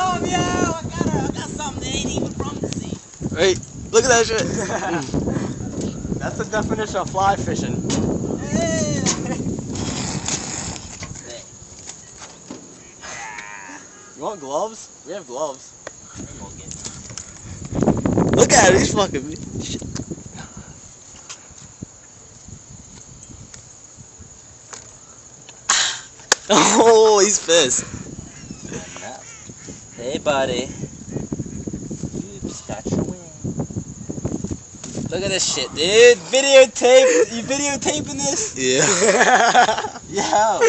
some, yo! I got something that ain't even from the sea. Wait, look at that shit. That's the definition of fly fishing. You want gloves? We have gloves. Look at it, he's fucking me. Oh, he's pissed. Hey, buddy. Oops, got your wing. Look at this shit, dude. Videotape. You videotaping this? Yeah. Yo. I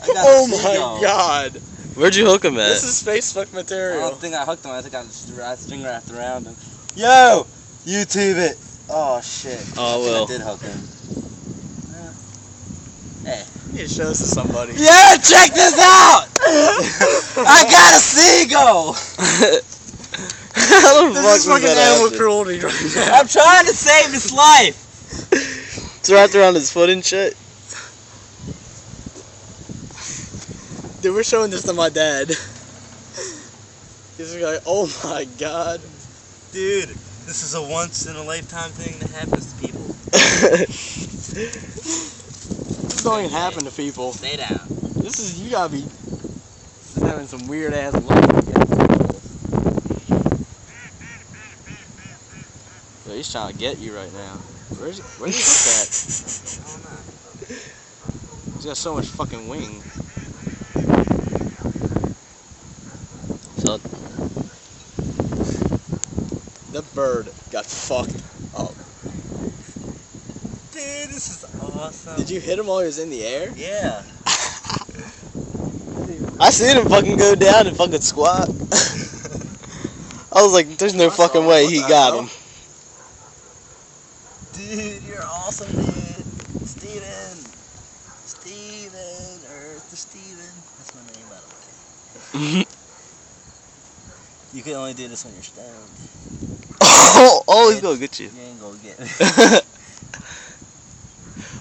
got Oh a my seagull. god. Where'd you hook him at? This is Facebook I material. don't think I hooked him. I think I just string wrapped around him. Yo! YouTube it. Oh, shit. Oh, I well. think I did hook him. Hey. You need to show this to somebody. Yeah, check this out! I got a seagull! How the This is fuck fucking was that animal happen? cruelty right now. I'm trying to save his life! It's wrapped around his foot and shit. Dude, we're showing this to my dad. He's like, oh my god. Dude, this is a once in a lifetime thing that happens to people. This don't even happen to people. Stay down. This is, you gotta be having some weird ass luck. Yo, he's trying to get you right now. Where's he hooked at? I don't know. He's got so much fucking wing. So, The bird got fucked up. Dude, this is awesome. Did you hit him while he was in the air? Yeah. I seen him fucking go down and fucking squat. I was like, there's no fucking way he got him. Dude, you're awesome, dude. Steven. Steven. Earth to Steven. That's my name, by the way. You can only do this when you're stoned. Oh, he's gonna get you. You ain't gonna get me.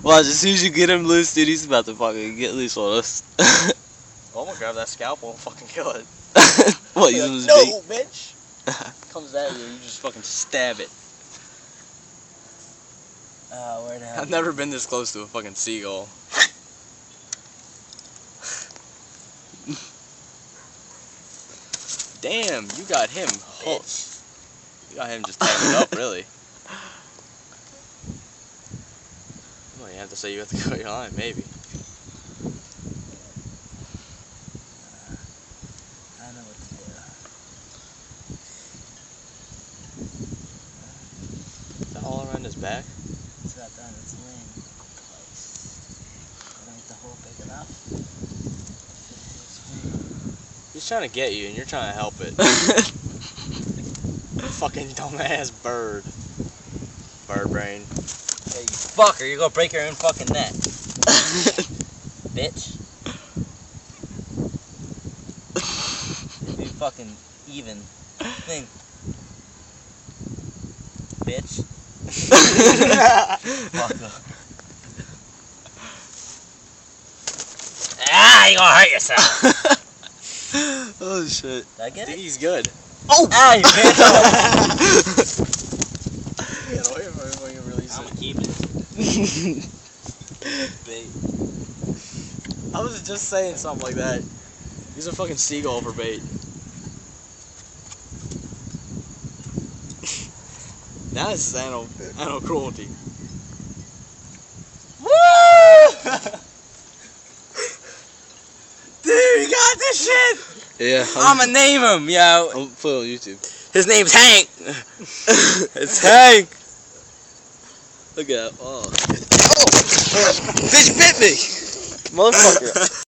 Watch, as soon as you get him loose, dude, he's about to fucking get loose on us. Oh, I'm gonna grab that scalpel and fucking kill it. What, He's using his like, beak? no, bitch! Comes at you, you just fucking stab it. Where the hell? I've never been this close to a fucking seagull. Damn, you got him hooked. Bitch. You got him just tangled up, really. Well, you have to say you have to go your line, maybe. I know what to do. Is that all around his back? It's got down its wing twice. I don't get the hole big enough. He's trying to get you, and you're trying to help it. Fucking dumbass bird. Bird brain. Hey, you fucker, you're gonna break your own fucking neck. Bitch. You fucking even. Thing. Bitch. Fucker. Ah, you gonna hurt yourself. Oh, shit. Did I I get think it? he's good. Oh! Ah, you bitch. Get away from him when you release I'm it. gonna keep it. Bait. I was just saying something like that. Use a fucking seagull for bait. Now this is animal cruelty. Woo! Dude, you got this shit? Yeah, I'ma name him, yo. I'll put it on YouTube. His name's Hank. It's Hank! Look at that. Oh. Bitch bit me! Motherfucker.